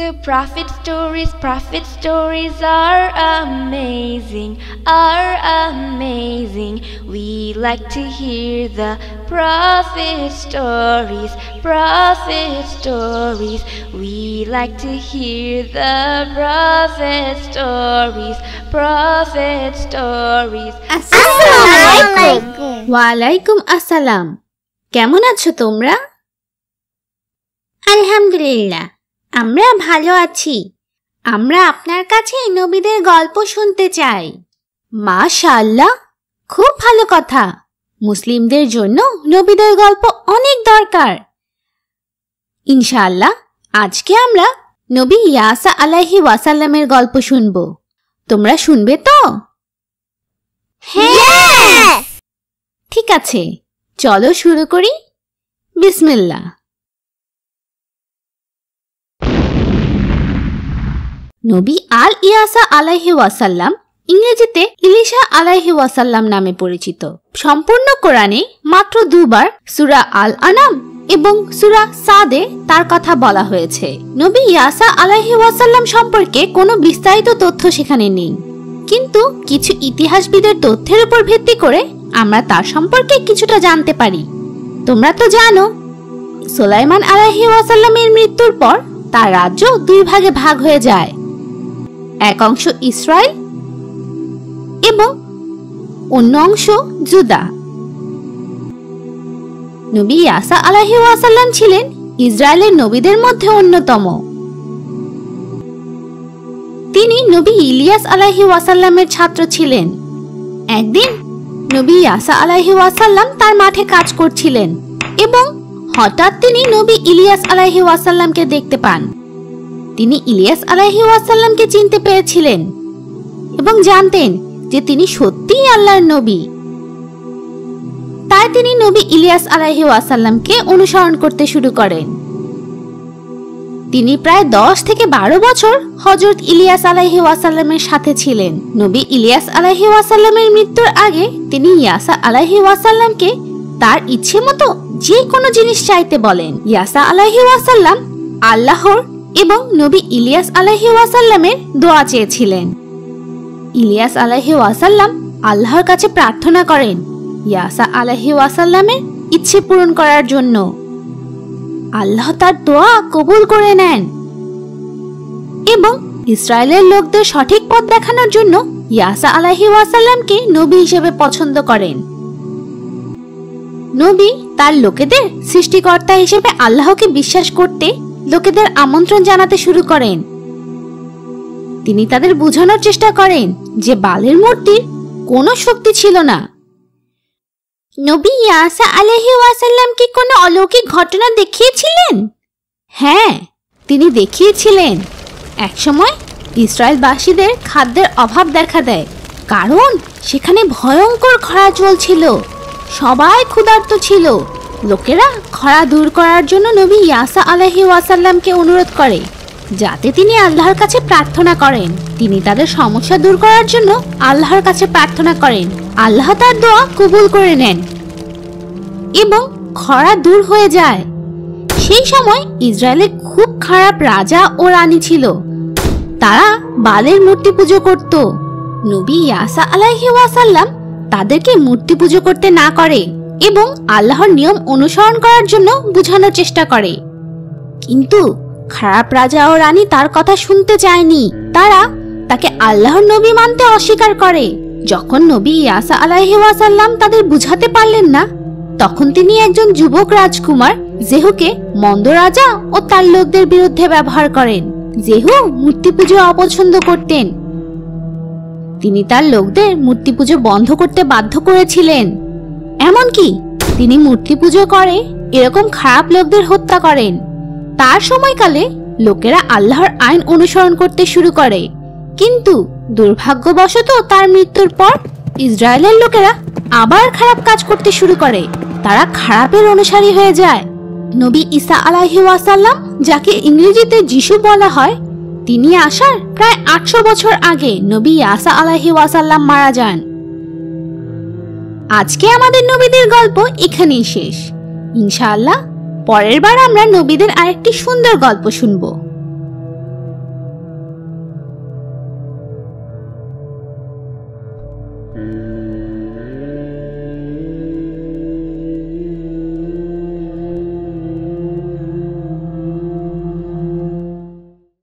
The prophet stories are amazing. We like to hear the prophet stories. We like to hear the prophet stories. আসসালামু ওয়ালাইকুম আসসালাম। কেমন আছো তোমরা? আলহামদুলিল্লাহ, আমরা ভালো আছি। আমরা আপনার কাছে নবীদের গল্প শুনতে চাই। মাশাআল্লাহ, খুব ভালো কথা। মুসলিমদের জন্য নবীদের গল্প অনেক দরকার। ইনশাআল্লাহ আজকে আমরা নবী ইয়াসা আলাইহি ওয়াসাল্লামের গল্প শুনব। তোমরা শুনবে তো? হ্যাঁ। ঠিক আছে, চলো শুরু করি। বিসমিল্লাহ। নবী আল ইয়াসা আলাইহি ওয়াসাল্লাম ইংরেজিতে ইলিশা আলাইহি ওয়াসাল্লাম নামে পরিচিত। সম্পূর্ণ কোরআনে মাত্র দুবার সূরা আল আনাম এবং সূরা সাদে তার কথা বলা হয়েছে। নবী ইয়াসা আলাইহি ওয়াসাল্লাম সম্পর্কে কোনো বিস্তারিত তথ্য সেখানে নেই, কিন্তু কিছু ইতিহাসবিদের তথ্যের উপর ভিত্তি করে আমরা তার সম্পর্কে কিছুটা জানতে পারি। তোমরা তো জানো, সুলাইমান আলাইহি ওয়াসাল্লামের মৃত্যুর পর তার রাজ্য দুই ভাগে ভাগ হয়ে যায়। এক অংশ ইসরায়েল এবং অন্য অংশ জুদা। নবী ইয়াসা আলাইহি ওয়াসাল্লাম ছিলেন ইসরায়েলের নবীদের মধ্যে অন্যতম। তিনি নবী ইলিয়াস আলাইহি ওয়াসাল্লামের ছাত্র ছিলেন। একদিন নবী ইয়াসা আলাইহি ওয়াসাল্লাম তার মাঠে কাজ করছিলেন এবং হঠাৎ তিনি নবী ইলিয়াস আলাইহি ওয়াসাল্লামকে দেখতে পান। তিনি ইলিয়াস আলাইহি ওয়াসাল্লামকে চিনতে পেরেছিলেন এবং জানতেন যে তিনি সত্যিই আল্লাহর নবী। তাই তিনি নবী ইলিয়াস আলাইহি ওয়াসাল্লামকে অনুসরণ করতে শুরু করেন। তিনি প্রায় 10 থেকে 12 বছর হযরত ইলিয়াস আলাইহি ওয়াসাল্লামের সাথে ছিলেন। নবী ইলিয়াস আলাইহি ওয়াসাল্লামের মৃত্যুর আগে তিনি ইয়াসা আলাইহি ওয়াসাল্লামকে তার ইচ্ছে মতো যে কোনো জিনিস চাইতে বলেন। ইয়াসা আলাইহি ওয়াসাল্লাম আল্লাহর এবং নবী ইলিয়াস আলাইহি ওয়াসাল্লামের দোয়া চেয়েছিলেন। ইলিয়াস আলাইহি ওয়াসাল্লাম আল্লাহর কাছে প্রার্থনা করেন ইয়াসা আলাইহি ওয়াসাল্লামের ইচ্ছে পূরণ করার জন্য। আল্লাহ তার দোয়া কবুল করে নেন এবং ইসরায়েলের লোকদের সঠিক পথ দেখানোর জন্য ইয়াসা আলাইহি ওয়াসাল্লামকে নবী হিসেবে পছন্দ করেন। নবী তার লোকেদের সৃষ্টিকর্তা হিসেবে আল্লাহকে বিশ্বাস করতে লোকেদের আমন্ত্রণ জানাতে শুরু করেন। তিনি তাদের বোঝানোর চেষ্টা করেন যে বালের মূর্তির কোনো শক্তি ছিল না। নবী ইয়াসা আলাইহি ওয়াসাল্লাম কি কোনো অলৌকিক ঘটনা দেখিয়েছিলেন? হ্যাঁ, তিনি দেখিয়েছিলেন। একসময় ইসরায়েলবাসীদের খাদ্যের অভাব দেখা দেয়, কারণ সেখানে ভয়ঙ্কর খরা চলছিল। সবাই ক্ষুধার্ত ছিল। লোকেরা খরা দূর করার জন্য নবী ইয়াসা আলাইহি ওয়াসাল্লামকে অনুরোধ করে যাতে তিনি আল্লাহর কাছে প্রার্থনা করেন। তিনি তাদের সমস্যা দূর করার জন্য আল্লাহর কাছে প্রার্থনা করেন। আল্লাহ তার দোয়া কবুল করে নেন এবং খরা দূর হয়ে যায়। সেই সময় ইসরায়েলে খুব খারাপ রাজা ও রানী ছিল। তারা বালের মূর্তি পুজো করত। নবী ইয়াসা আলাইহি ওয়াসাল্লাম তাদেরকে মূর্তি পুজো করতে না করে এবং আল্লাহর নিয়ম অনুসরণ করার জন্য বোঝানোর চেষ্টা করে, কিন্তু খারাপ রাজা ও রানী তার কথা শুনতে চায়নি। তারা তাকে আল্লাহর নবী মানতে অস্বীকার করে। যখন নবী ইয়াসা আলাইহি ওয়াসাল্লাম তাদের বুঝাতে পারলেন না, তখন তিনি একজন যুবক রাজকুমার জেহুকে মন্দ রাজা ও তার লোকদের বিরুদ্ধে ব্যবহার করেন। জেহু মূর্তি পুজো অপছন্দ করতেন। তিনি তার লোকদের মূর্তি পুজো বন্ধ করতে বাধ্য করেছিলেন। এমনকি তিনি মূর্তি পুজো করে এরকম খারাপ লোকদের হত্যা করেন। তার সময়কালে লোকেরা আল্লাহর আইন অনুসরণ করতে শুরু করে, কিন্তু দুর্ভাগ্যবশত তার মৃত্যুর পর ইসরায়েলের লোকেরা আবার খারাপ কাজ করতে শুরু করে। তারা খারাপের অনুসারী হয়ে যায়। নবী ঈসা আলাইহি ওয়াসাল্লাম, যাকে ইংরেজিতে যিশু বলা হয়, তিনি আসার প্রায় 800 বছর আগে নবী ইয়াসা আলাইহি ওয়াসাল্লাম মারা যান। আজকে আমাদের নবীদের গল্প এখানেই শেষ। ইনশাআল্লাহ পরের বার আমরা নবীদের আরেকটি সুন্দর গল্প শুনবো।